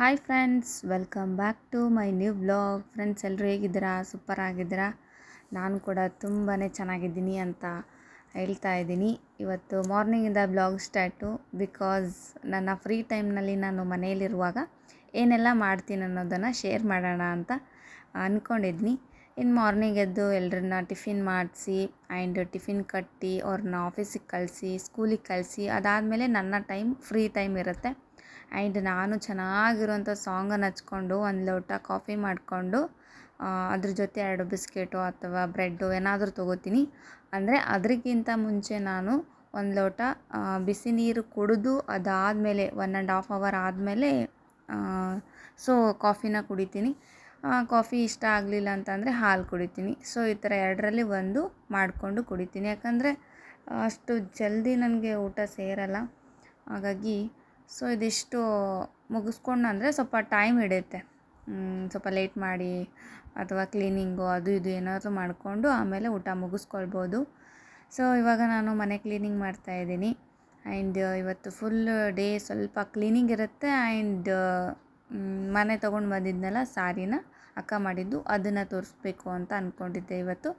Hi friends, welcome back to my new vlog. Friends, ಎಲ್ಲರೂ ಹೇಗಿದ್ದೀರಾ? Super ಆಗಿದ್ದೀರಾ? ನಾನು ಕೂಡ ತುಂಬಾ ಚೆನ್ನಾಗಿದ್ದೀನಿ ಅಂತ ಹೇಳ್ತಾ ಇದ್ದೀನಿ. ಇವತ್ತು ಮಾರ್ನಿಂಗಿಂದ ಬ್ಲಾಗ್ ಸ್ಟಾರ್ಟು. ಬಿಕಾಸ್ ನನ್ನ ಫ್ರೀ ಟೈಮ್ನಲ್ಲಿ ನಾನು ಮನೆಯಲ್ಲಿರುವಾಗ ಏನೆಲ್ಲ ಮಾಡ್ತೀನಿ ಅನ್ನೋದನ್ನು ಶೇರ್ ಮಾಡೋಣ ಅಂತ ಅಂದ್ಕೊಂಡಿದ್ನಿ. ಇನ್ನು ಮಾರ್ನಿಂಗ್ ಎದ್ದು ಎಲ್ಲರನ್ನ ಟಿಫಿನ್ ಮಾಡಿಸಿ ಆ್ಯಂಡ್ ಟಿಫಿನ್ ಕಟ್ಟಿ ಅವ್ರನ್ನ ಆಫೀಸಿಗೆ ಕಳಿಸಿ ಸ್ಕೂಲಿಗೆ ಕಳಿಸಿ ಅದಾದಮೇಲೆ ನನ್ನ ಫ್ರೀ ಟೈಮ್ ಇರುತ್ತೆ. ಆ್ಯಂಡ್ ನಾನು ಚೆನ್ನಾಗಿರುವಂಥ ಸಾಂಗನ್ನು ಹಚ್ಕೊಂಡು ಒಂದು ಲೋಟ ಕಾಫಿ ಮಾಡಿಕೊಂಡು ಅದ್ರ ಜೊತೆ 2 ಬಿಸ್ಕೆಟು ಅಥವಾ ಬ್ರೆಡ್ಡು ಏನಾದರೂ ತೊಗೋತೀನಿ. ಅಂದರೆ ಅದಕ್ಕಿಂತ ಮುಂಚೆ ನಾನು ಒಂದು ಲೋಟ ಬಿಸಿ ನೀರು ಕುಡಿದು ಅದಾದಮೇಲೆ 1.5 ಅವರ್ ಆದಮೇಲೆ ಸೊ ಕಾಫಿನ ಕುಡಿತೀನಿ. ಕಾಫಿ ಇಷ್ಟ ಆಗಲಿಲ್ಲ ಅಂತಂದರೆ ಹಾಲು ಕುಡಿತೀನಿ. ಸೊ ಈ ಥರ ಎರಡರಲ್ಲಿ ಒಂದು ಮಾಡಿಕೊಂಡು ಕುಡಿತೀನಿ. ಯಾಕಂದರೆ ಅಷ್ಟು ಜಲ್ದಿ ನನಗೆ ಊಟ ಸೇರಲ್ಲ. ಹಾಗಾಗಿ ಸೊ ಇದಿಷ್ಟು ಮುಗಿಸ್ಕೊಂಡು ಅಂದರೆ ಸ್ವಲ್ಪ ಟೈಮ್ ಹಿಡಿಯುತ್ತೆ. ಸ್ವಲ್ಪ ಲೇಟ್ ಮಾಡಿ ಅಥವಾ ಕ್ಲೀನಿಂಗು ಅದು ಇದು ಏನಾದರೂ ಮಾಡಿಕೊಂಡು ಆಮೇಲೆ ಊಟ ಮುಗಿಸ್ಕೊಳ್ಬೋದು. ಸೊ ಇವಾಗ ನಾನು ಮನೆ ಕ್ಲೀನಿಂಗ್ ಮಾಡ್ತಾಯಿದ್ದೀನಿ. ಆ್ಯಂಡ್ ಇವತ್ತು ಫುಲ್ ಡೇ ಸ್ವಲ್ಪ ಕ್ಲೀನಿಂಗ್ ಇರುತ್ತೆ. ಆ್ಯಂಡ್ ಮನೆ ತೊಗೊಂಡು ಬಂದಿದ್ನಲ್ಲ ಸಾರಿನ ಅಕ್ಕ ಮಾಡಿದ್ದು, ಅದನ್ನು ತೋರಿಸ್ಬೇಕು ಅಂತ ಅಂದ್ಕೊಂಡಿದ್ದೆ. ಇವತ್ತು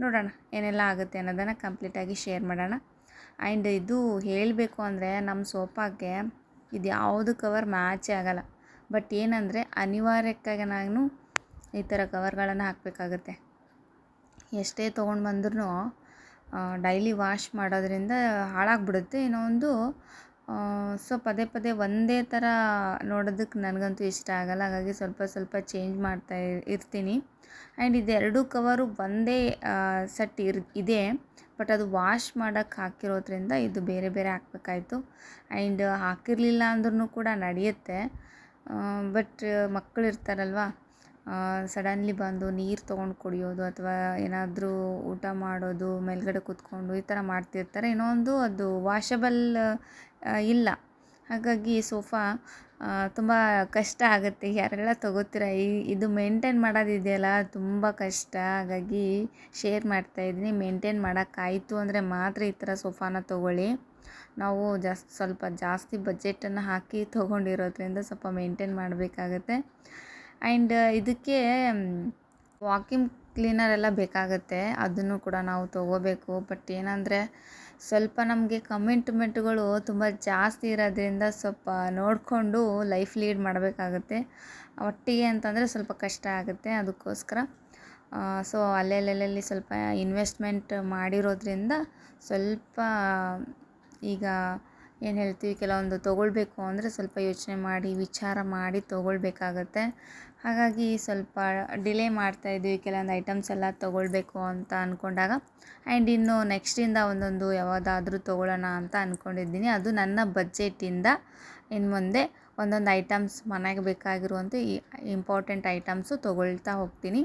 ನೋಡೋಣ ಏನೆಲ್ಲ ಆಗುತ್ತೆ ಅನ್ನೋದನ್ನು ಕಂಪ್ಲೀಟಾಗಿ ಶೇರ್ ಮಾಡೋಣ. ಆ್ಯಂಡ್ ಇದು ಹೇಳಬೇಕು ಅಂದರೆ ನಮ್ಮ ಸೋಫಾಗೆ ಇದು ಯಾವುದು ಕವರ್ ಮ್ಯಾಚೇ ಆಗೋಲ್ಲ. ಬಟ್ ಏನಂದರೆ ಅನಿವಾರ್ಯಕ್ಕಾಗಿ ನಾನು ಈ ಥರ ಕವರ್ಗಳನ್ನು ಹಾಕಬೇಕಾಗತ್ತೆ. ಎಷ್ಟೇ ತೊಗೊಂಡು ಬಂದ್ರೂ ಡೈಲಿ ವಾಶ್ ಮಾಡೋದ್ರಿಂದ ಹಾಳಾಗ್ಬಿಡುತ್ತೆ. ಇನ್ನೊಂದು ಸೊ ಪದೇ ಪದೇ ಒಂದೇ ಥರ ನೋಡೋದಕ್ಕೆ ನನಗಂತೂ ಇಷ್ಟ ಆಗೋಲ್ಲ. ಹಾಗಾಗಿ ಸ್ವಲ್ಪ ಸ್ವಲ್ಪ ಚೇಂಜ್ ಮಾಡ್ತಾ ಇರ್ತೀನಿ. ಆ್ಯಂಡ್ ಇದೆರಡು ಕವರು ಒಂದೇ ಸೆಟ್ ಇದೆ. ಬಟ್ ಅದು ವಾಶ್ ಮಾಡೋಕ್ಕೆ ಹಾಕಿರೋದ್ರಿಂದ ಇದು ಬೇರೆ ಬೇರೆ ಹಾಕಬೇಕಾಯ್ತು. ಆ್ಯಂಡ್ ಹಾಕಿರಲಿಲ್ಲ ಅಂದ್ರೂ ಕೂಡ ನಡೆಯುತ್ತೆ. ಬಟ್ ಮಕ್ಕಳು ಇರ್ತಾರಲ್ವ, ಸಡನ್ಲಿ ಬಂದು ನೀರು ತೊಗೊಂಡು ಕುಡಿಯೋದು ಅಥವಾ ಏನಾದರೂ ಊಟ ಮಾಡೋದು ಮೇಲ್ಗಡೆ ಕೂತ್ಕೊಂಡು ಈ ಥರ ಮಾಡ್ತಿರ್ತಾರೆ. ಇನ್ನೊಂದು ಅದು ವಾಷಬಲ್ ಇಲ್ಲ. ಹಾಗಾಗಿ ಸೋಫಾ ತುಂಬ ಕಷ್ಟ ಆಗುತ್ತೆ. ಯಾರೆಲ್ಲ ತೊಗೋತೀರ ಇದು ಮೇಂಟೈನ್ ಮಾಡೋದಿದೆಯಲ್ಲ ತುಂಬ ಕಷ್ಟ. ಹಾಗಾಗಿ ಶೇರ್ ಮಾಡ್ತಾಯಿದ್ದೀನಿ. ಮೇಂಟೈನ್ ಮಾಡೋಕ್ಕಾಯಿತು ಅಂದರೆ ಮಾತ್ರ ಈ ಥರ ಸೋಫಾನ ತೊಗೊಳ್ಳಿ. ನಾವು ಸ್ವಲ್ಪ ಜಾಸ್ತಿ ಬಜೆಟನ್ನು ಹಾಕಿ ತೊಗೊಂಡಿರೋದ್ರಿಂದ ಸ್ವಲ್ಪ ಮೇಂಟೈನ್ ಮಾಡಬೇಕಾಗತ್ತೆ. ಆ್ಯಂಡ್ ಇದಕ್ಕೆ ವಾಕ್ಯೂಮ್ ಕ್ಲೀನರ್ ಎಲ್ಲ ಬೇಕಾಗುತ್ತೆ. ಅದನ್ನು ಕೂಡ ನಾವು ತೊಗೋಬೇಕು. ಬಟ್ ಏನಂದರೆ ಸ್ವಲ್ಪ ನಮಗೆ ಕಮಿಟ್ಮೆಂಟ್ಗಳು ತುಂಬ ಜಾಸ್ತಿ ಇರೋದ್ರಿಂದ ಸ್ವಲ್ಪ ನೋಡಿಕೊಂಡು ಲೈಫ್ ಲೀಡ್ ಮಾಡಬೇಕಾಗತ್ತೆ. ಒಟ್ಟಿಗೆ ಅಂತಂದರೆ ಸ್ವಲ್ಪ ಕಷ್ಟ ಆಗುತ್ತೆ. ಅದಕ್ಕೋಸ್ಕರ ಸೊ ಅಲ್ಲೆಲ್ಲಿ ಸ್ವಲ್ಪ ಇನ್ವೆಸ್ಟ್ಮೆಂಟ್ ಮಾಡಿರೋದ್ರಿಂದ ಸ್ವಲ್ಪ ಈಗ ಏನು ಹೇಳ್ತೀವಿ, ಕೆಲವೊಂದು ತೊಗೊಳ್ಬೇಕು ಅಂದರೆ ಸ್ವಲ್ಪ ಯೋಚನೆ ಮಾಡಿ ವಿಚಾರ ಮಾಡಿ ತೊಗೊಳ್ಬೇಕಾಗತ್ತೆ. ಹಾಗಾಗಿ ಸ್ವಲ್ಪ ಡಿಲೇ ಮಾಡ್ತಾಯಿದ್ವಿ ಕೆಲವೊಂದು ಐಟಮ್ಸ್ ಎಲ್ಲ ತೊಗೊಳ್ಬೇಕು ಅಂತ ಅಂದ್ಕೊಂಡಾಗ. ಆ್ಯಂಡ್ ಇನ್ನು ನೆಕ್ಸ್ಟಿಂದ ಒಂದೊಂದು ಯಾವುದಾದ್ರೂ ತೊಗೊಳ್ಳೋಣ ಅಂತ ಅಂದ್ಕೊಂಡಿದ್ದೀನಿ. ಅದು ನನ್ನ ಬಜೆಟಿಂದ ಇನ್ನು ಮುಂದೆ ಒಂದೊಂದು ಐಟಮ್ಸ್ ಮನೆಗೆ ಬೇಕಾಗಿರುವಂಥ ಈ ಇಂಪಾರ್ಟೆಂಟ್ ಐಟಮ್ಸು ತೊಗೊಳ್ತಾ ಹೋಗ್ತೀನಿ.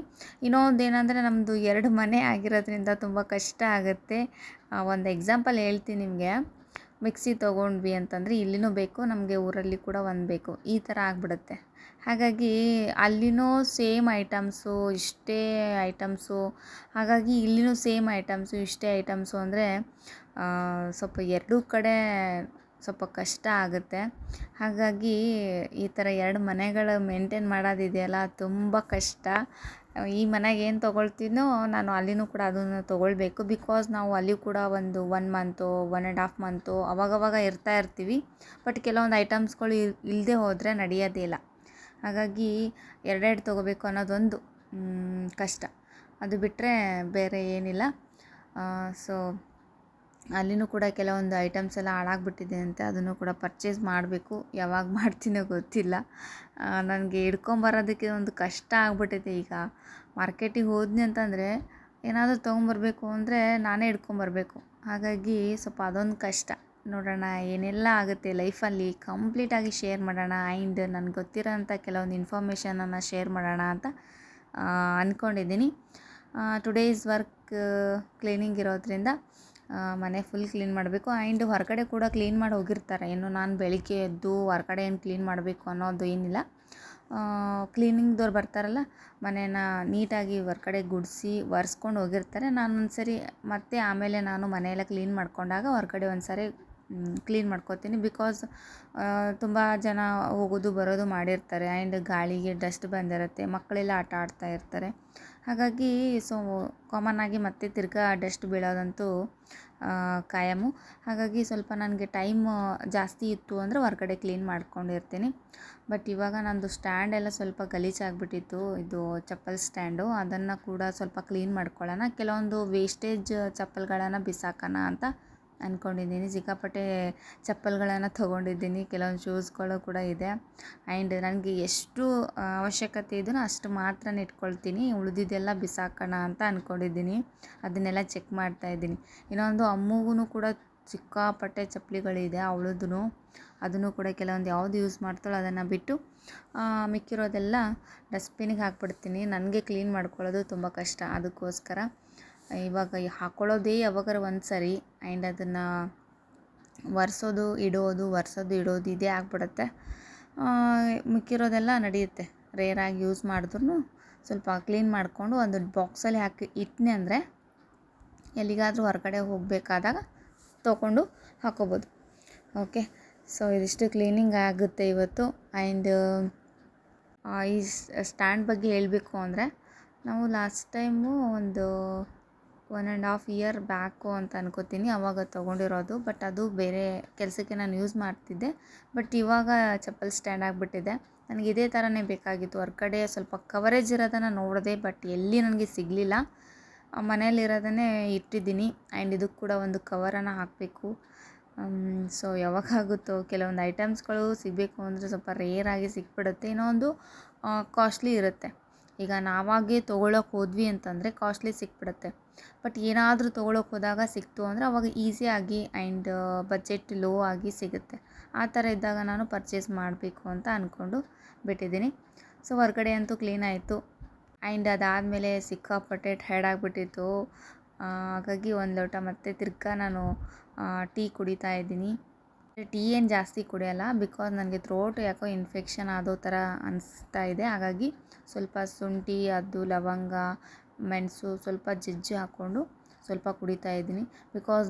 ಇನ್ನೊಂದು ಏನಂದರೆ ನಮ್ಮದು 2 ಮನೆ ಆಗಿರೋದ್ರಿಂದ ತುಂಬ ಕಷ್ಟ ಆಗುತ್ತೆ. ಒಂದು ಎಕ್ಸಾಂಪಲ್ ಹೇಳ್ತೀನಿ ನಿಮಗೆ. ಮಿಕ್ಸಿ ತೊಗೊಂಡ್ವಿ ಅಂತಂದರೆ ಇಲ್ಲಿನೂ ಬೇಕು, ನಮಗೆ ಊರಲ್ಲಿ ಕೂಡ ಒಂದು ಬೇಕು, ಈ ಥರ ಆಗಿಬಿಡುತ್ತೆ. ಹಾಗಾಗಿ ಅಲ್ಲಿನೂ ಸೇಮ್ ಐಟಮ್ಸು ಇಷ್ಟೇ ಐಟಮ್ಸು, ಹಾಗಾಗಿ ಇಲ್ಲಿನೂ ಸೇಮ್ ಐಟಮ್ಸು ಇಷ್ಟೇ ಐಟಮ್ಸು ಅಂದರೆ ಸ್ವಲ್ಪ ಎರಡೂ ಕಡೆ ಸ್ವಲ್ಪ ಕಷ್ಟ ಆಗುತ್ತೆ. ಹಾಗಾಗಿ ಈ ಥರ 2 ಮನೆಗಳು ಮೇಂಟೈನ್ ಮಾಡೋದಿದೆಯಲ್ಲ ತುಂಬ ಕಷ್ಟ. ಈ ಮನೆಗೆ ಏನು ತೊಗೊಳ್ತೀನೋ ನಾನು ಅಲ್ಲಿನೂ ಕೂಡ ಅದನ್ನು ತೊಗೊಳ್ಬೇಕು. ಬಿಕಾಸ್ ನಾವು ಅಲ್ಲಿ ಕೂಡ ಒಂದು 1 ಮಂತು 1.5 ಮಂತು ಅವಾಗವಾಗ ಇರ್ತೀವಿ. ಬಟ್ ಕೆಲವೊಂದು ಐಟಮ್ಸ್ಗಳು ಇಲ್ಲದೆ ಹೋದರೆ ನಡೆಯೋದೇ ಇಲ್ಲ. ಹಾಗಾಗಿ 2 ತೊಗೋಬೇಕು ಅನ್ನೋದೊಂದು ಕಷ್ಟ. ಅದು ಬಿಟ್ಟರೆ ಬೇರೆ ಏನಿಲ್ಲ. ಸೊ ಅಲ್ಲಿನೂ ಕೂಡ ಕೆಲವೊಂದು ಐಟಮ್ಸ್ ಎಲ್ಲ ಹಾಳಾಗ್ಬಿಟ್ಟಿದೆ ಅಂತೆ. ಅದನ್ನು ಕೂಡ ಪರ್ಚೇಸ್ ಮಾಡಬೇಕು. ಯಾವಾಗ ಮಾಡ್ತೀನೋ ಗೊತ್ತಿಲ್ಲ. ನನಗೆ ಹಿಡ್ಕೊಂಬರೋದಕ್ಕೆ ಒಂದು ಕಷ್ಟ ಆಗ್ಬಿಟ್ಟೈತೆ. ಈಗ ಮಾರ್ಕೆಟಿಗೆ ಹೋದ್ನಿ ಅಂತಂದರೆ ಏನಾದರೂ ತೊಗೊಂಬರ್ಬೇಕು ಅಂದರೆ ನಾನೇ ಹಿಡ್ಕೊಂಬರ್ಬೇಕು. ಹಾಗಾಗಿ ಸ್ವಲ್ಪ ಅದೊಂದು ಕಷ್ಟ. ನೋಡೋಣ ಏನೆಲ್ಲ ಆಗುತ್ತೆ ಲೈಫಲ್ಲಿ ಕಂಪ್ಲೀಟಾಗಿ ಶೇರ್ ಮಾಡೋಣ. ಆ್ಯಂಡ್ ನನಗೆ ಗೊತ್ತಿರೋಂಥ ಕೆಲವೊಂದು ಇನ್ಫಾರ್ಮೇಷನನ್ನು ಶೇರ್ ಮಾಡೋಣ ಅಂತ ಅಂದ್ಕೊಂಡಿದ್ದೀನಿ. ಟುಡೇಸ್ ವರ್ಕ್ ಕ್ಲೀನಿಂಗ್ ಇರೋದ್ರಿಂದ ಮನೆ ಫುಲ್ ಕ್ಲೀನ್ ಮಾಡಬೇಕು. ಆ್ಯಂಡ್ ಹೊರಗಡೆ ಕೂಡ ಕ್ಲೀನ್ ಮಾಡಿ ಹೋಗಿರ್ತಾರೆ. ಇನ್ನು ನಾನು ಬೆಳಿಗ್ಗೆ ಎದ್ದು ಹೊರಗಡೆ ಏನು ಕ್ಲೀನ್ ಮಾಡಬೇಕು ಅನ್ನೋದು ಏನಿಲ್ಲ. ಕ್ಲೀನಿಂಗ್ದವ್ರು ಬರ್ತಾರಲ್ಲ, ಮನೇನ ನೀಟಾಗಿ ಹೊರಗಡೆ ಗುಡಿಸಿ ಒರೆಸ್ಕೊಂಡು ಹೋಗಿರ್ತಾರೆ. ನಾನು ಒಂದು ಸರಿ ಮತ್ತೆ ಆಮೇಲೆ ನಾನು ಮನೆಯೆಲ್ಲ ಕ್ಲೀನ್ ಮಾಡ್ಕೊಂಡಾಗ ಹೊರಗಡೆ ಒಂದು ಸಾರಿ ಕ್ಲೀನ್ ಮಾಡ್ಕೋತೀನಿ. ಬಿಕಾಸ್ ತುಂಬ ಜನ ಹೋಗೋದು ಬರೋದು ಮಾಡಿರ್ತಾರೆ ಆ್ಯಂಡ್ ಗಾಳಿಗೆ ಡಸ್ಟ್ ಬಂದಿರುತ್ತೆ, ಮಕ್ಕಳೆಲ್ಲ ಆಟ ಆಡ್ತಾ ಇರ್ತಾರೆ. ಹಾಗಾಗಿ ಕಾಮನ್ನಾಗಿ ಮತ್ತೆ ತಿರ್ಗಾ ಡಸ್ಟ್ ಬೀಳೋದಂತೂ ಕಾಯಮು. ಹಾಗಾಗಿ ಸ್ವಲ್ಪ ನನಗೆ ಟೈಮ್ ಜಾಸ್ತಿ ಇತ್ತು ಅಂದರೆ ಹೊರ್ಗಡೆ ಕ್ಲೀನ್ ಮಾಡ್ಕೊಂಡಿರ್ತೀನಿ. ಬಟ್ ಇವಾಗ ನಂದು ಸ್ಟ್ಯಾಂಡ್ ಎಲ್ಲ ಸ್ವಲ್ಪ ಗಲೀಜಾಗಿಬಿಟ್ಟಿತ್ತು, ಇದು ಚಪ್ಪಲ್ ಸ್ಟ್ಯಾಂಡು. ಅದನ್ನು ಕೂಡ ಸ್ವಲ್ಪ ಕ್ಲೀನ್ ಮಾಡ್ಕೊಳ್ಳೋಣ, ಕೆಲವೊಂದು ವೇಸ್ಟೇಜ್ ಚಪ್ಪಲ್ಗಳನ್ನು ಬಿಸಾಕೋಣ ಅಂತ ಅಂದ್ಕೊಂಡಿದ್ದೀನಿ. ಸಿಕ್ಕಾಪಟ್ಟೆ ಚಪ್ಪಲ್ಗಳನ್ನು ತೊಗೊಂಡಿದ್ದೀನಿ, ಕೆಲವೊಂದು ಶೂಸ್ಗಳು ಕೂಡ ಇದೆ. ಆ್ಯಂಡ್ ನನಗೆ ಎಷ್ಟು ಅವಶ್ಯಕತೆ ಇದೆಯೋ ಅಷ್ಟು ಮಾತ್ರ ಇಟ್ಕೊಳ್ತೀನಿ, ಉಳಿದಿದ್ದೆಲ್ಲ ಬಿಸಾಕೋಣ ಅಂತ ಅಂದ್ಕೊಂಡಿದ್ದೀನಿ. ಅದನ್ನೆಲ್ಲ ಚೆಕ್ ಮಾಡ್ತಾಯಿದ್ದೀನಿ. ಇನ್ನೊಂದು ಅಮ್ಮಗೂ ಕೂಡ ಸಿಕ್ಕಾಪಟ್ಟೆ ಚಪ್ಪಲಿಗಳಿದೆ ಅವಳದ್ದು. ಅದನ್ನು ಕೂಡ ಕೆಲವೊಂದು ಯಾವುದು ಯೂಸ್ ಮಾಡ್ತಾಳೋ ಅದನ್ನು ಬಿಟ್ಟು ಮಿಕ್ಕಿರೋದೆಲ್ಲ ಡಸ್ಟ್ಬಿನ್ನಿಗೆ ಹಾಕ್ಬಿಡ್ತೀನಿ. ನನಗೆ ಕ್ಲೀನ್ ಮಾಡ್ಕೊಳ್ಳೋದು ತುಂಬ ಕಷ್ಟ, ಅದಕ್ಕೋಸ್ಕರ ಇವಾಗ ಹಾಕ್ಕೊಳ್ಳೋದೇ ಯಾವಾಗಾರ ಒಂದು ಸರಿ. ಆ್ಯಂಡ್ ಅದನ್ನು ಒರೆಸೋದು ಇಡೋದು ಇದೇ ಆಗ್ಬಿಡುತ್ತೆ. ಮಿಕ್ಕಿರೋದೆಲ್ಲ ನಡೆಯುತ್ತೆ, ರೇರಾಗಿ ಯೂಸ್ ಮಾಡಿದ್ರೂ ಸ್ವಲ್ಪ ಕ್ಲೀನ್ ಮಾಡಿಕೊಂಡು ಒಂದು ಬಾಕ್ಸಲ್ಲಿ ಹಾಕಿ ಇಟ್ಟನೆ ಅಂದರೆ ಎಲ್ಲಿಗಾದರೂ ಹೊರಗಡೆ ಹೋಗಬೇಕಾದಾಗ ತೊಗೊಂಡು ಹಾಕೋಬೋದು. ಓಕೆ, ಸೊ ಇದಿಷ್ಟು ಕ್ಲೀನಿಂಗ್ ಆಗುತ್ತೆ ಇವತ್ತು. ಆ್ಯಂಡ್ ಈ ಸ್ಟ್ಯಾಂಡ್ ಬಗ್ಗೆ ಹೇಳಬೇಕು ಅಂದರೆ, ನಾವು ಲಾಸ್ಟ್ ಟೈಮು ಒಂದು 1.5 ಇಯರ್ ಬ್ಯಾಕು ಅಂತ ಅನ್ಕೋತೀನಿ ಆವಾಗ ತೊಗೊಂಡಿರೋದು. ಬಟ್ ಅದು ಬೇರೆ ಕೆಲಸಕ್ಕೆ ನಾನು ಯೂಸ್ ಮಾಡ್ತಿದ್ದೆ. ಬಟ್ ಇವಾಗ ಚಪ್ಪಲ್ ಸ್ಟ್ಯಾಂಡ್ ಆಗಿಬಿಟ್ಟಿದೆ. ನನಗೆ ಇದೇ ಥರನೇ ಬೇಕಾಗಿತ್ತು. ಹೊರ್ಗಡೆ ಸ್ವಲ್ಪ ಕವರೇಜ್ ಇರೋದನ್ನು ನೋಡಿದೆ, ಬಟ್ ಎಲ್ಲಿ ನನಗೆ ಸಿಗಲಿಲ್ಲ. ಮನೆಯಲ್ಲಿರೋದನ್ನೇ ಇಟ್ಟಿದ್ದೀನಿ. ಆ್ಯಂಡ್ ಇದಕ್ಕೆ ಕೂಡ ಒಂದು ಕವರನ್ನು ಹಾಕಬೇಕು. ಸೊ ಯಾವಾಗಾಗುತ್ತೋ, ಕೆಲವೊಂದು ಐಟಮ್ಸ್ಗಳು ಸಿಗಬೇಕು ಅಂದರೆ ಸ್ವಲ್ಪ ರೇರಾಗಿ ಸಿಕ್ಬಿಡುತ್ತೆ. ಇನ್ನೊಂದು ಕಾಸ್ಟ್ಲಿ ಇರುತ್ತೆ. ಈಗ ನಾವಾಗೇ ತೊಗೊಳಕ್ಕೆ ಹೋದ್ವಿ ಅಂತಂದರೆ ಕಾಸ್ಟ್ಲಿ ಸಿಕ್ಬಿಡುತ್ತೆ. ಬಟ್ ಏನಾದರೂ ತೊಗೊಳಕ್ಕೆ ಹೋದಾಗ ಸಿಕ್ತು ಅಂದರೆ ಅವಾಗ ಈಸಿಯಾಗಿ ಆ್ಯಂಡ್ ಬಜೆಟ್ ಲೋ ಆಗಿ ಸಿಗುತ್ತೆ. ಆ ಥರ ಇದ್ದಾಗ ನಾನು ಪರ್ಚೇಸ್ ಮಾಡಬೇಕು ಅಂತ ಅಂದ್ಕೊಂಡು ಬಿಟ್ಟಿದ್ದೀನಿ. ಸೊ ಹೊರಗಡೆ ಅಂತೂ ಕ್ಲೀನ್ ಆಯಿತು. ಆ್ಯಂಡ್ ಅದಾದಮೇಲೆ ಸಿಕ್ಕಾಪಟ್ಟೆ ಟಯರ್ಡ್ ಆಗಿಬಿಟ್ಟಿತ್ತು. ಹಾಗಾಗಿ ಒಂದು ಲೋಟ ಮತ್ತೆ ತಿರ್ಗಾ ನಾನು ಟೀ ಕುಡಿತಾ ಇದ್ದೀನಿ. ಟೀ ಏನು ಜಾಸ್ತಿ ಕುಡಿಯೋಲ್ಲ, ಬಿಕಾಸ್ ನನಗೆ ಥ್ರೋಟ್ ಯಾಕೋ ಇನ್ಫೆಕ್ಷನ್ ಆದೋ ಥರ ಅನಿಸ್ತಾ ಇದೆ. ಹಾಗಾಗಿ ಸ್ವಲ್ಪ ಶುಂಠಿ, ಅದು ಲವಂಗ, ಮೆಣಸು ಸ್ವಲ್ಪ ಜಜ್ಜಿ ಹಾಕ್ಕೊಂಡು ಸ್ವಲ್ಪ ಕುಡಿತಾ ಇದ್ದೀನಿ. ಬಿಕಾಸ್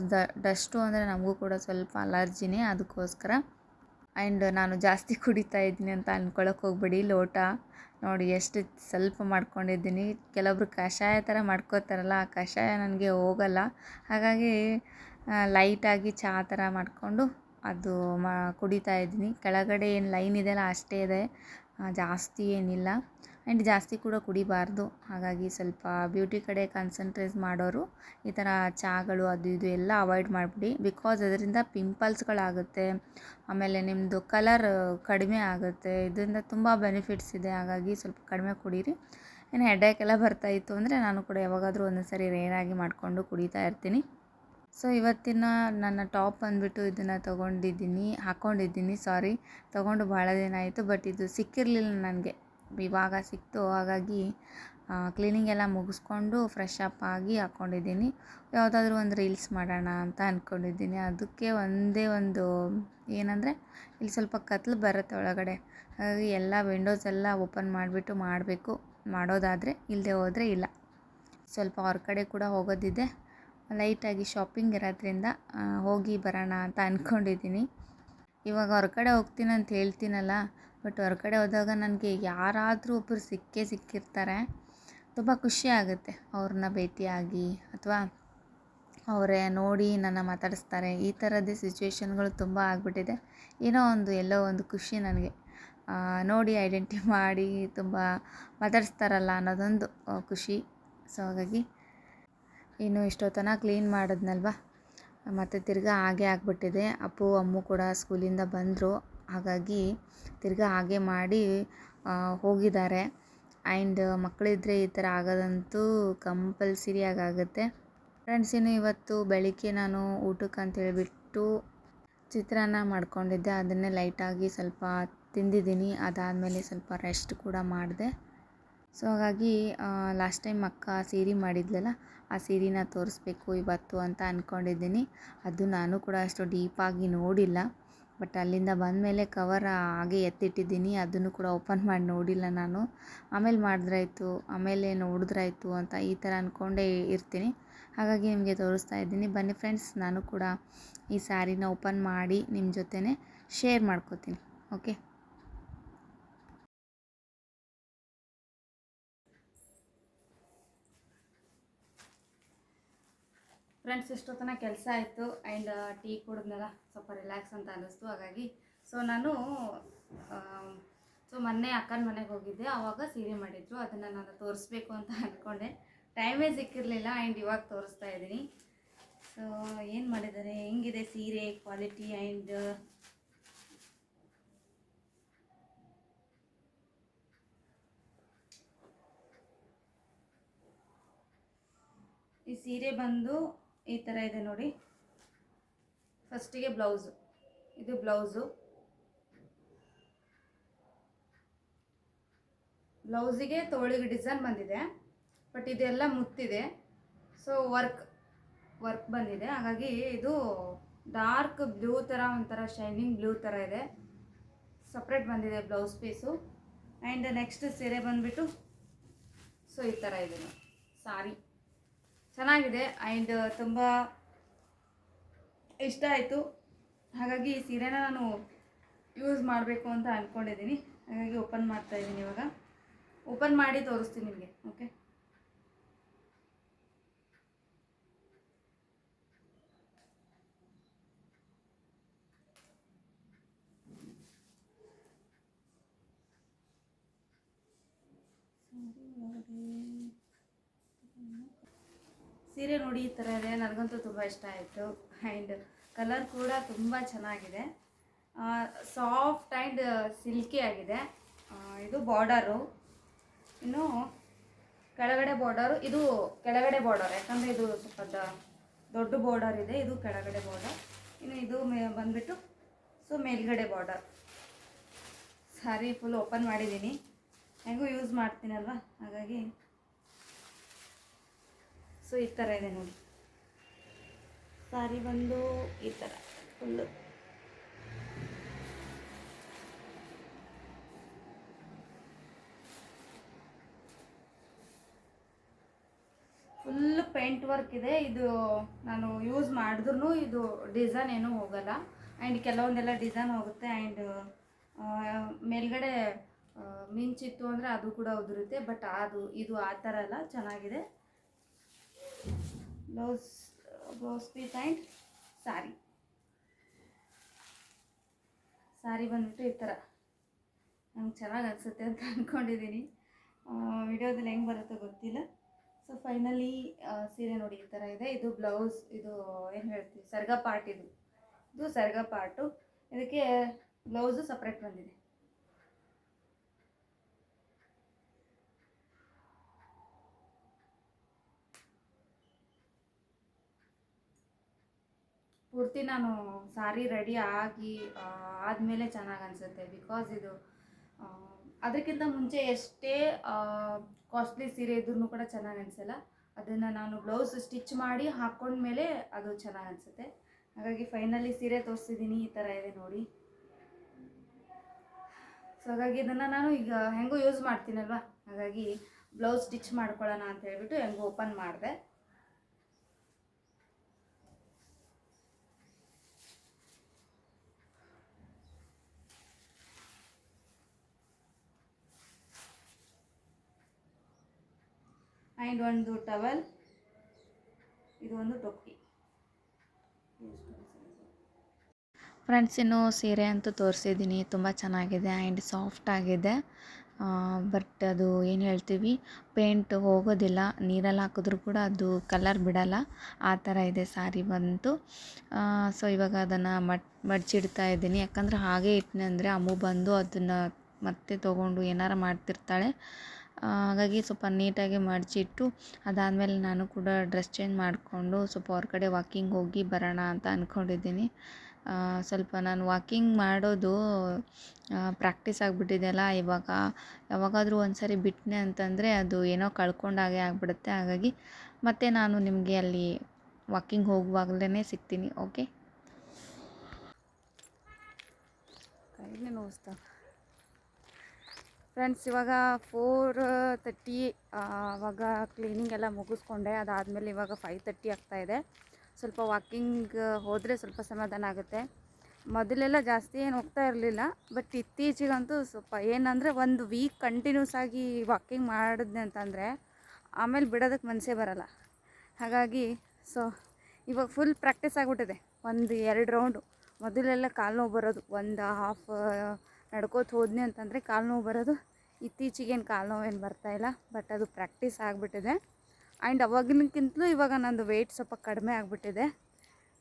ಡಸ್ಟು ಅಂದರೆ ನಮಗೂ ಕೂಡ ಸ್ವಲ್ಪ ಅಲರ್ಜಿನೇ, ಅದಕ್ಕೋಸ್ಕರ. ಆ್ಯಂಡ್ ನಾನು ಜಾಸ್ತಿ ಕುಡಿತಾ ಇದ್ದೀನಿ ಅಂತ ಅಂದ್ಕೊಳಕ್ಕೆ ಹೋಗ್ಬೇಡಿ. ಲೋಟ ನೋಡಿ ಎಷ್ಟು ಸ್ವಲ್ಪ ಮಾಡ್ಕೊಂಡಿದ್ದೀನಿ. ಕೆಲವೊಬ್ರು ಕಷಾಯ ಥರ ಮಾಡ್ಕೋತಾರಲ್ಲ, ಆ ಕಷಾಯ ನನಗೆ ಹೋಗಲ್ಲ. ಹಾಗಾಗಿ ಲೈಟಾಗಿ ಚಹಾ ಥರ ಮಾಡಿಕೊಂಡು ಅದು ಕುಡಿತಾ ಇದ್ದೀನಿ. ಕೆಳಗಡೆ ಏನು ಲೈನ್ ಇದೆಯಲ್ಲ ಅಷ್ಟೇ ಇದೆ, ಜಾಸ್ತಿ ಏನಿಲ್ಲ. ಆ್ಯಂಡ್ ಜಾಸ್ತಿ ಕೂಡ ಕುಡಿಬಾರ್ದು. ಹಾಗಾಗಿ ಸ್ವಲ್ಪ ಬ್ಯೂಟಿ ಕಡೆ ಕಾನ್ಸಂಟ್ರೇಟ್ ಮಾಡೋರು ಈ ಥರ ಚಹಾಗಳು ಅದು ಇದು ಎಲ್ಲ ಅವಾಯ್ಡ್ ಮಾಡಿಬಿಡಿ. ಬಿಕಾಸ್ ಅದರಿಂದ ಪಿಂಪಲ್ಸ್ಗಳಾಗುತ್ತೆ, ಆಮೇಲೆ ನಿಮ್ಮದು ಕಲರ್ ಕಡಿಮೆ ಆಗುತ್ತೆ. ಇದರಿಂದ ತುಂಬ ಬೆನಿಫಿಟ್ಸ್ ಇದೆ. ಹಾಗಾಗಿ ಸ್ವಲ್ಪ ಕಡಿಮೆ ಕುಡೀರಿ. ಇನ್ನು ಹೆಡ್ಏಕ್ ಎಲ್ಲ ಬರ್ತಾಯಿತ್ತು ಅಂದರೆ ನಾನು ಕೂಡ ಯಾವಾಗಾದರೂ ಒಂದೊಂದು ಸರಿ ರೇರಾಗಿ ಮಾಡಿಕೊಂಡು ಕುಡಿತಾ ಇರ್ತೀನಿ. ಸೊ ಇವತ್ತಿನ ನನ್ನ ಟಾಪ್ ಬಂದುಬಿಟ್ಟು ಇದನ್ನು ಹಾಕ್ಕೊಂಡಿದ್ದೀನಿ. ತೊಗೊಂಡು ಭಾಳ ದಿನ ಆಯಿತು. ಬಟ್ ಇದು ಸಿಕ್ಕಿರಲಿಲ್ಲ ನನಗೆ, ಇವಾಗ ಸಿಕ್ತು. ಹಾಗಾಗಿ ಕ್ಲೀನಿಂಗ್ ಎಲ್ಲ ಮುಗಿಸ್ಕೊಂಡು ಫ್ರೆಶ್ ಅಪ್ ಆಗಿ ಹಾಕ್ಕೊಂಡಿದ್ದೀನಿ. ಯಾವುದಾದ್ರೂ ಒಂದು ರೀಲ್ಸ್ ಮಾಡೋಣ ಅಂತ ಅಂದ್ಕೊಂಡಿದ್ದೀನಿ. ಅದಕ್ಕೆ ಒಂದೇ ಒಂದು ಏನಂದರೆ, ಇಲ್ಲಿ ಸ್ವಲ್ಪ ಕತ್ಲು ಬರುತ್ತೆ ಒಳಗಡೆ. ಹಾಗಾಗಿ ಎಲ್ಲ ವಿಂಡೋಸ್ ಎಲ್ಲ ಓಪನ್ ಮಾಡಿಬಿಟ್ಟು ಮಾಡೋದಾದರೆ, ಇಲ್ಲದೆ ಹೋದರೆ ಇಲ್ಲ. ಸ್ವಲ್ಪ ಹೊರಗಡೆ ಕೂಡ ಹೋಗೋದಿದೆ, ಲೈಟಾಗಿ ಶಾಪಿಂಗ್ ಇರೋದ್ರಿಂದ ಹೋಗಿ ಬರೋಣ ಅಂತ ಅಂದ್ಕೊಂಡಿದ್ದೀನಿ. ಇವಾಗ ಹೊರಗಡೆ ಹೋಗ್ತೀನಿ ಅಂತ ಹೇಳ್ತೀನಲ್ಲ, ಬಟ್ ಹೊರಗಡೆ ಹೋದಾಗ ನನಗೆ ಯಾರಾದರೂ ಒಬ್ಬರು ಸಿಕ್ಕಿರ್ತಾರೆ. ತುಂಬ ಖುಷಿ ಆಗುತ್ತೆ ಅವ್ರನ್ನ ಭೇಟಿಯಾಗಿ, ಅಥವಾ ಅವರೇ ನೋಡಿ ನನ್ನ ಮಾತಾಡಿಸ್ತಾರೆ. ಈ ಥರದ್ದೇ ಸಿಚುವೇಶನ್ಗಳು ತುಂಬ ಆಗಿಬಿಟ್ಟಿದೆ. ಎಲ್ಲೋ ಒಂದು ಖುಷಿ ನನಗೆ ನೋಡಿ ಐಡೆಂಟಿ ಮಾಡಿ ತುಂಬ ಮಾತಾಡಿಸ್ತಾರಲ್ಲ ಅನ್ನೋದೊಂದು ಖುಷಿ. ಸೊ ಹಾಗಾಗಿ ಇನ್ನು ಇಷ್ಟೊತ್ತನ ಕ್ಲೀನ್ ಮಾಡಿದ್ನಲ್ವ, ಮತ್ತು ತಿರ್ಗಾ ಹಾಗೆ ಆಗಿಬಿಟ್ಟಿದೆ. ಅಮ್ಮು ಕೂಡ ಸ್ಕೂಲಿಂದ ಬಂದರು. ಹಾಗಾಗಿ ತಿರ್ಗಾ ಹಾಗೆ ಮಾಡಿ ಹೋಗಿದ್ದಾರೆ. ಆ್ಯಂಡ್ ಮಕ್ಕಳಿದ್ರೆ ಈ ಥರ ಆಗೋದಂತೂ ಕಂಪಲ್ಸರಿಯಾಗಿ ಆಗುತ್ತೆ. ಫ್ರೆಂಡ್ಸ್, ಇನ್ನು ಇವತ್ತು ಬೆಳಿಗ್ಗೆ ನಾನು ಊಟಕ್ಕೆ ಅಂತೇಳಿಬಿಟ್ಟು ಚಿತ್ರಾನ್ನ ಮಾಡ್ಕೊಂಡಿದ್ದೆ. ಅದನ್ನೇ ಲೈಟಾಗಿ ಸ್ವಲ್ಪ ತಿಂದಿದ್ದೀನಿ. ಅದಾದಮೇಲೆ ಸ್ವಲ್ಪ ರೆಸ್ಟ್ ಕೂಡ ಮಾಡಿದೆ. ಸೊ ಹಾಗಾಗಿ ಲಾಸ್ಟ್ ಟೈಮ್ ಅಕ್ಕ ಸೀರೆ ಮಾಡಿದ್ಲಲ್ಲ, ಆ ಸೀರೆನ ತೋರಿಸ್ಬೇಕು ಇವತ್ತು ಅಂತ ಅಂದ್ಕೊಂಡಿದ್ದೀನಿ. ಅದು ನಾನು ಕೂಡ ಅಷ್ಟು ಡೀಪಾಗಿ ನೋಡಿಲ್ಲ. ಬಟ್ ಅಲ್ಲಿಂದ ಬಂದಮೇಲೆ ಕವರ್ ಹಾಗೆ ಎತ್ತಿಟ್ಟಿದ್ದೀನಿ, ಅದನ್ನು ಕೂಡ ಓಪನ್ ಮಾಡಿ ನೋಡಿಲ್ಲ ನಾನು. ಆಮೇಲೆ ಮಾಡಿದ್ರಾಯ್ತು, ಆಮೇಲೆ ನೋಡಿದ್ರಾಯ್ತು ಅಂತ ಈ ಥರ ಅಂದ್ಕೊಂಡೇ ಇರ್ತೀನಿ. ಹಾಗಾಗಿ ನಿಮಗೆ ತೋರಿಸ್ತಾ ಇದ್ದೀನಿ. ಬನ್ನಿ ಫ್ರೆಂಡ್ಸ್, ನಾನು ಕೂಡ ಈ ಸ್ಯಾರಿನ ಓಪನ್ ಮಾಡಿ ನಿಮ್ಮ ಜೊತೆನೇ ಶೇರ್ ಮಾಡ್ಕೋತೀನಿ. ಓಕೆ, ಫ್ರೆಂಡ್ಸ್, ಇಷ್ಟೊತ್ತನ ಕೆಲಸ ಆಯಿತು ಆ್ಯಂಡ್ ಟೀ ಕುಡಿದ್ನಲ್ಲ, ಸ್ವಲ್ಪ ರಿಲ್ಯಾಕ್ಸ್ ಅಂತ ಅನ್ನಿಸ್ತು. ಹಾಗಾಗಿ ನಾನು ಮೊನ್ನೆ ಅಕ್ಕನ ಮನೆಗೆ ಹೋಗಿದ್ದೆ, ಆವಾಗ ಸೀರೆ ಮಾಡಿದ್ರು, ಅದನ್ನು ನಾನು ತೋರಿಸ್ಬೇಕು ಅಂತ ಅಂದ್ಕೊಂಡೆ. ಟೈಮೇ ಸಿಕ್ಕಿರಲಿಲ್ಲ ಆ್ಯಂಡ್ ಇವಾಗ ತೋರಿಸ್ತಾ ಇದ್ದೀನಿ. ಸೊ ಏನು ಮಾಡಿದ್ದಾರೆ, ಹೆಂಗಿದೆ ಸೀರೆ ಕ್ವಾಲಿಟಿ ಆ್ಯಂಡ್ ಈ ಸೀರೆ ಬಂದು ಈ ಥರ ಇದೆ ನೋಡಿ. ಫಸ್ಟಿಗೆ ಬ್ಲೌಸು, ಇದು ಬ್ಲೌಸಿಗೆ ತೋಳಿಗೆ ಡಿಸೈನ್ ಬಂದಿದೆ, ಬಟ್ ಇದೆಲ್ಲ ಮುತ್ತಿದೆ. ಸೊ ವರ್ಕ್ ಬಂದಿದೆ. ಹಾಗಾಗಿ ಇದು ಡಾರ್ಕ್ ಬ್ಲೂ ಥರ, ಒಂಥರ ಶೈನಿಂಗ್ ಬ್ಲೂ ಥರ ಇದೆ. ಸಪ್ರೇಟ್ ಬಂದಿದೆ ಬ್ಲೌಸ್ ಪೀಸು. ಆ್ಯಂಡ್ ನೆಕ್ಸ್ಟ್ ಸೀರೆ ಬಂದುಬಿಟ್ಟು ಸೊ ಈ ಥರ ಇದೆ ನೋಡಿ. ಸಾರಿ ಚೆನ್ನಾಗಿದೆ ಆ್ಯಂಡ್ ತುಂಬ ಇಷ್ಟ ಆಯಿತು. ಹಾಗಾಗಿ ಈ ಸೀರೆನ ನಾನು ಯೂಸ್ ಮಾಡಬೇಕು ಅಂತ ಅಂದ್ಕೊಂಡಿದ್ದೀನಿ. ಹಾಗಾಗಿ ಓಪನ್ ಮಾಡ್ತಾಯಿದ್ದೀನಿ. ಇವಾಗ ಓಪನ್ ಮಾಡಿ ತೋರಿಸ್ತೀನಿ ನಿಮಗೆ. ಓಕೆ, ಸೀರೆ ನೋಡಿ ಈ ಥರ ಇದೆ. ನನಗಂತೂ ತುಂಬ ಇಷ್ಟ ಆಯಿತು ಆ್ಯಂಡ್ ಕಲರ್ ಕೂಡ ತುಂಬ ಚೆನ್ನಾಗಿದೆ. ಸಾಫ್ಟ್ ಆ್ಯಂಡ್ ಸಿಲ್ಕಿ ಆಗಿದೆ. ಇದು ಬಾರ್ಡರು, ಇನ್ನು ಕೆಳಗಡೆ ಬಾರ್ಡರು, ಇದು ಕೆಳಗಡೆ ಬಾರ್ಡರ್, ಯಾಕಂದರೆ ಇದು ಸ್ವಲ್ಪ ದೊಡ್ಡ ಬಾರ್ಡರ್ ಇದೆ. ಇದು ಕೆಳಗಡೆ ಬಾರ್ಡರ್, ಇನ್ನು ಇದು ಬಂದುಬಿಟ್ಟು ಸೊ ಮೇಲ್ಗಡೆ ಬಾರ್ಡರ್. ಸಾರಿ ಫುಲ್ ಓಪನ್ ಮಾಡಿದ್ದೀನಿ, ಹೆಂಗೂ ಯೂಸ್ ಮಾಡ್ತೀನಲ್ವ, ಹಾಗಾಗಿ ಸೊ ಈ ಥರ ಇದೆ ನೋಡಿ. ಸಾರಿ ಬಂದು ಈ ಥರ ಫುಲ್ಲು ಪೇಂಟ್ ವರ್ಕ್ ಇದೆ. ಇದು ನಾನು ಯೂಸ್ ಮಾಡಿದ್ರೂ ಇದು ಡಿಸೈನ್ ಏನೂ ಹೋಗಲ್ಲ. ಆ್ಯಂಡ್ ಕೆಲವೊಂದೆಲ್ಲ ಡಿಸೈನ್ ಹೋಗುತ್ತೆ. ಆ್ಯಂಡ್ ಮೇಲ್ಗಡೆ ಮಿಂಚಿತ್ತು ಅಂದರೆ ಅದು ಕೂಡ ಉದುರುತ್ತೆ. ಬಟ್ ಇದು ಆ ಥರ ಎಲ್ಲ ಚೆನ್ನಾಗಿದೆ. ಬ್ಲೌಸ್ ಪೀಸ್ ಆ್ಯಂಡ್ ಸಾರಿ ಬಂದುಬಿಟ್ಟು ಈ ಥರ ನಂಗೆ ಚೆನ್ನಾಗಿ ಅನಿಸುತ್ತೆ ಅಂತ ಅಂದ್ಕೊಂಡಿದ್ದೀನಿ. ವಿಡಿಯೋದಲ್ಲಿ ಹೆಂಗೆ ಬರುತ್ತೋ ಗೊತ್ತಿಲ್ಲ. ಸೊ ಫೈನಲಿ ಸೀರೆ ನೋಡಿ ಈ ಥರ ಇದೆ. ಇದು ಬ್ಲೌಸ್, ಇದು ಏನು ಹೇಳ್ತೀವಿ ಸರ್ಗ ಪಾರ್ಟ್, ಇದು ಸರ್ಗ ಪಾರ್ಟು. ಇದಕ್ಕೆ ಬ್ಲೌಸು ಸಪ್ರೇಟ್ ಬಂದಿದೆ. ಪೂರ್ತಿ ನಾನು ಸಾರಿ ರೆಡಿ ಆದಮೇಲೆ ಚೆನ್ನಾಗಿ ಅನಿಸುತ್ತೆ. ಬಿಕಾಸ್ ಇದು ಅದಕ್ಕಿಂತ ಮುಂಚೆ ಎಷ್ಟೇ ಕಾಸ್ಟ್ಲಿ ಸೀರೆ ಇದ್ರೂ ಕೂಡ ಚೆನ್ನಾಗಿ ಅನಿಸಲ್ಲ. ಅದನ್ನು ನಾನು ಬ್ಲೌಸ್ ಸ್ಟಿಚ್ ಮಾಡಿ ಹಾಕ್ಕೊಂಡ್ಮೇಲೆ ಅದು ಚೆನ್ನಾಗಿ ಅನಿಸುತ್ತೆ. ಹಾಗಾಗಿ ಫೈನಲಿ ಸೀರೆ ತೋರಿಸಿದ್ದೀನಿ. ಈ ಥರ ಇದೆ ನೋಡಿ. ಸೊ ಹಾಗಾಗಿ ಇದನ್ನು ನಾನು ಈಗ ಹೆಂಗೂ ಯೂಸ್ ಮಾಡ್ತೀನಲ್ವ, ಹಾಗಾಗಿ ಬ್ಲೌಸ್ ಸ್ಟಿಚ್ ಮಾಡ್ಕೊಳ್ಳೋಣ ಅಂತ ಹೇಳ್ಬಿಟ್ಟು ಹೆಂಗೂ ಓಪನ್ ಮಾಡಿದೆ. ಆ್ಯಂಡ್ ಒಂದು ಟವಲ್, ಇದು ಒಂದು ಟೊಪ್ಪಿ. ಫ್ರೆಂಡ್ಸ್, ಇನ್ನು ಸೀರೆ ಅಂತೂ ತೋರಿಸಿದ್ದೀನಿ. ತುಂಬ ಚೆನ್ನಾಗಿದೆ ಆ್ಯಂಡ್ ಸಾಫ್ಟ್ ಆಗಿದೆ. ಬಟ್ ಅದು ಏನು ಹೇಳ್ತೀವಿ, ಪೇಂಟ್ ಹೋಗೋದಿಲ್ಲ, ನೀರಲ್ಲಿ ಹಾಕಿದ್ರೂ ಕೂಡ ಅದು ಕಲರ್ ಬಿಡಲ್ಲ, ಆ ಥರ ಇದೆ ಸಾರಿ ಬಂತು. ಸೊ ಇವಾಗ ಅದನ್ನು ಮಡ್ಚಿಡ್ತಾ ಇದ್ದೀನಿ. ಯಾಕಂದರೆ ಹಾಗೆ ಇಟ್ಟನೆಂದರೆ ಅಮ್ಮು ಬಂದು ಅದನ್ನು ಮತ್ತೆ ತೊಗೊಂಡು ಏನಾರು ಮಾಡ್ತಿರ್ತಾಳೆ. ಹಾಗಾಗಿ ಸ್ವಲ್ಪ ನೀಟಾಗಿ ಮಡಚಿಟ್ಟು ಅದಾದಮೇಲೆ ನಾನು ಕೂಡ ಡ್ರೆಸ್ ಚೇಂಜ್ ಮಾಡಿಕೊಂಡು ಸ್ವಲ್ಪ ಹೊರಗಡೆ ವಾಕಿಂಗ್ ಹೋಗಿ ಬರೋಣ ಅಂತ ಅಂದ್ಕೊಂಡಿದ್ದೀನಿ. ಸ್ವಲ್ಪ ನಾನು ವಾಕಿಂಗ್ ಮಾಡೋದು ಪ್ರಾಕ್ಟೀಸ್ ಆಗಿಬಿಟ್ಟಿದೆಯಲ್ಲ, ಯಾವಾಗಾದರೂ ಒಂದು ಸಾರಿ ಬಿಟ್ಟನೆ ಅಂತಂದರೆ ಅದು ಏನೋ ಕಳ್ಕೊಂಡಾಗೆ ಆಗಿಬಿಡುತ್ತೆ. ಹಾಗಾಗಿ ಮತ್ತೆ ನಾನು ನಿಮಗೆ ಅಲ್ಲಿ ವಾಕಿಂಗ್ ಹೋಗುವಾಗಲೇ ಸಿಗ್ತೀನಿ. ಓಕೆ, ಕೈಲಿ ನೋವಿಸ್ತಾವೆ. ಫ್ರೆಂಡ್ಸ್ ಇವಾಗ 4:30 ಆವಾಗ ಕ್ಲೀನಿಂಗ್ ಎಲ್ಲ ಮುಗಿಸ್ಕೊಂಡೆ. ಅದಾದಮೇಲೆ ಇವಾಗ 5:30 ಆಗ್ತಾಯಿದೆ. ಸ್ವಲ್ಪ ವಾಕಿಂಗ್ ಹೋದರೆ ಸ್ವಲ್ಪ ಸಮಾಧಾನ ಆಗುತ್ತೆ. ಮೊದಲೆಲ್ಲ ಜಾಸ್ತಿ ಏನು ಹೋಗ್ತಾ ಇರಲಿಲ್ಲ, ಬಟ್ ಇತ್ತೀಚೆಗಂತೂ ಸ್ವಲ್ಪ ಏನಂದರೆ ಒಂದು ವೀಕ್ ಕಂಟಿನ್ಯೂಸ್ ಆಗಿ ವಾಕಿಂಗ್ ಮಾಡಿದ್ನೆ ಅಂತಂದರೆ ಆಮೇಲೆ ಬಿಡೋದಕ್ಕೆ ಮನಸ್ಸೇ ಬರೋಲ್ಲ. ಹಾಗಾಗಿ ಸೊ ಇವಾಗ ಫುಲ್ ಪ್ರಾಕ್ಟೀಸ್ ಆಗಿಬಿಟ್ಟಿದೆ. 1-2 ರೌಂಡು. ಮೊದಲೆಲ್ಲ ಕಾಲು ನೋವು ಬರೋದು, ಒಂದು ಹಾಫ್ ನಡ್ಕೋತ ಹೋದ್ನಿ ಅಂತಂದರೆ ಕಾಲು ನೋವು ಬರೋದು. ಇತ್ತೀಚೆಗೇನು ಕಾಲು ನೋವೇನು ಬರ್ತಾಯಿಲ್ಲ, ಬಟ್ ಅದು ಪ್ರಾಕ್ಟೀಸ್ ಆಗಿಬಿಟ್ಟಿದೆ. ಆ್ಯಂಡ್ ಅವಾಗಿನಕ್ಕಿಂತಲೂ ಇವಾಗ ನಂದು ವೆಯ್ಟ್ ಸ್ವಲ್ಪ ಕಡಿಮೆ ಆಗಿಬಿಟ್ಟಿದೆ.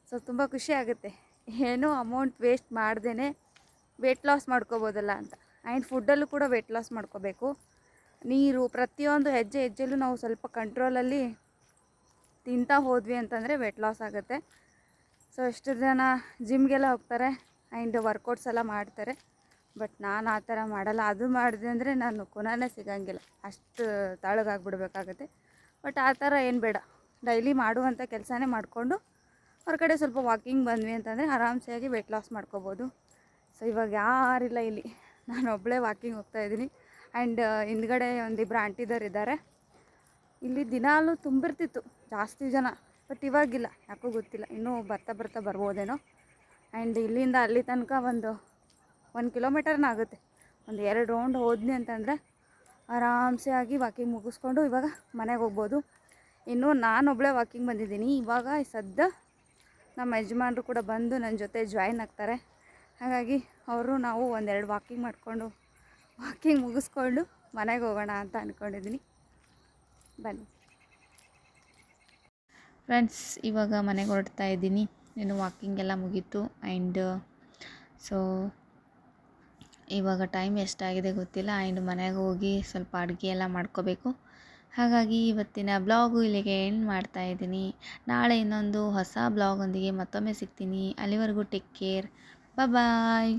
ಸೊ ತುಂಬ ಖುಷಿ ಆಗುತ್ತೆ, ಏನೋ ಅಮೌಂಟ್ ವೇಸ್ಟ್ ಮಾಡ್ದೇ ವೆಯ್ಟ್ ಲಾಸ್ ಮಾಡ್ಕೋಬೋದಲ್ಲ ಅಂತ. ಆ್ಯಂಡ್ ಫುಡ್ಡಲ್ಲೂ ಕೂಡ ವೆಯ್ಟ್ ಲಾಸ್ ಮಾಡ್ಕೋಬೇಕು. ನೀರು ಪ್ರತಿಯೊಂದು ಹೆಜ್ಜೆ ಹೆಜ್ಜೆಲ್ಲೂ ನಾವು ಸ್ವಲ್ಪ ಕಂಟ್ರೋಲಲ್ಲಿ ತಿಂತಾ ಹೋದ್ವಿ ಅಂತಂದರೆ ವೆಯ್ಟ್ ಲಾಸ್ ಆಗುತ್ತೆ. ಸೊ ಎಷ್ಟು ಜನ ಜಿಮ್ಗೆಲ್ಲ ಹೋಗ್ತಾರೆ ಆ್ಯಂಡ್ ವರ್ಕೌಟ್ಸ್ ಎಲ್ಲ ಮಾಡ್ತಾರೆ, ಬಟ್ ನಾನು ಆ ಥರ ಮಾಡಲ್ಲ. ಅದು ಮಾಡಿದೆ ಅಂದರೆ ನಾನು ಕೊನೆನೇ ಸಿಗೋಂಗಿಲ್ಲ, ಅಷ್ಟು ತಾಳಗಾಗ್ಬಿಡ್ಬೇಕಾಗತ್ತೆ. ಬಟ್ ಆ ಥರ ಏನು ಬೇಡ, ಡೈಲಿ ಮಾಡುವಂಥ ಕೆಲಸನೇ ಮಾಡಿಕೊಂಡು ಹೊರಗಡೆ ಸ್ವಲ್ಪ ವಾಕಿಂಗ್ ಬಂದ್ವಿ ಅಂತಂದರೆ ಆರಾಮ್ಸೆಯಾಗಿ ವೆಯ್ಟ್ ಲಾಸ್ ಮಾಡ್ಕೋಬೋದು. ಸೊ ಇವಾಗ ಯಾರಿಲ್ಲ ಇಲ್ಲಿ, ನಾನು ಒಬ್ಬಳೇ ವಾಕಿಂಗ್ ಹೋಗ್ತಾಯಿದ್ದೀನಿ. ಆ್ಯಂಡ್ ಹಿಂದ್ಗಡೆ ಒಂದಿಬ್ಬರು ಆಂಟಿದವ್ರು ಇದ್ದಾರೆ. ಇಲ್ಲಿ ದಿನಾಲೂ ತುಂಬಿರ್ತಿತ್ತು ಜಾಸ್ತಿ ಜನ, ಬಟ್ ಇವಾಗಿಲ್ಲ, ಯಾಕೋ ಗೊತ್ತಿಲ್ಲ. ಇನ್ನೂ ಬರ್ತಾ ಬರ್ತಾ ಬರ್ಬೋದೇನೋ. ಆ್ಯಂಡ್ ಇಲ್ಲಿಂದ ಅಲ್ಲಿ ತನಕ ಒಂದು 1 ಕಿಲೋಮೀಟರ್ನ ಆಗುತ್ತೆ. ಒಂದು 2 ರೌಂಡ್ ಹೋದ್ನಿ ಅಂತಂದರೆ ಆರಾಮ್ಸೆ ಆಗಿ ವಾಕಿಂಗ್ ಮುಗಿಸ್ಕೊಂಡು ಇವಾಗ ಮನೆಗೆ ಹೋಗ್ಬೋದು. ಇನ್ನು ನಾನೊಬ್ಬಳೇ ವಾಕಿಂಗ್ ಬಂದಿದ್ದೀನಿ. ಇವಾಗ ಸದ್ಯ ನಮ್ಮ ಯಜಮಾನರು ಕೂಡ ಬಂದು ನನ್ನ ಜೊತೆ ಜಾಯಿನ್ ಆಗ್ತಾರೆ. ಹಾಗಾಗಿ ಅವರು ನಾವು 1-2 ವಾಕಿಂಗ್ ಮುಗಿಸ್ಕೊಂಡು ಮನೆಗೆ ಹೋಗೋಣ ಅಂತ ಅಂದ್ಕೊಂಡಿದ್ದೀನಿ. ಬನ್ನಿ ಫ್ರೆಂಡ್ಸ್, ಇವಾಗ ಮನೆಗೆ ಹೊರಡ್ತಾ ಇದ್ದೀನಿ. ಇನ್ನು ವಾಕಿಂಗ್ ಎಲ್ಲ ಮುಗೀತು. ಆ್ಯಂಡ್ ಸೊ ಇವಾಗ ಟೈಮ್ ಎಷ್ಟಾಗಿದೆ ಗೊತ್ತಿಲ್ಲ. ಆ್ಯಂಡ್ ಮನೆಗೆ ಹೋಗಿ ಸ್ವಲ್ಪ ಅಡುಗೆ ಎಲ್ಲ ಮಾಡ್ಕೋಬೇಕು. ಹಾಗಾಗಿ ಇವತ್ತಿನ ಬ್ಲಾಗು ಇಲ್ಲಿಗೆ ಎಂಡ್ ಮಾಡ್ತಾ ಇದ್ದೀನಿ. ನಾಳೆ ಇನ್ನೊಂದು ಹೊಸ ಬ್ಲಾಗೊಂದಿಗೆ ಮತ್ತೊಮ್ಮೆ ಸಿಗ್ತೀನಿ. ಅಲ್ಲಿವರೆಗೂ ಟೇಕ್ ಕೇರ್, ಬಾಯ್.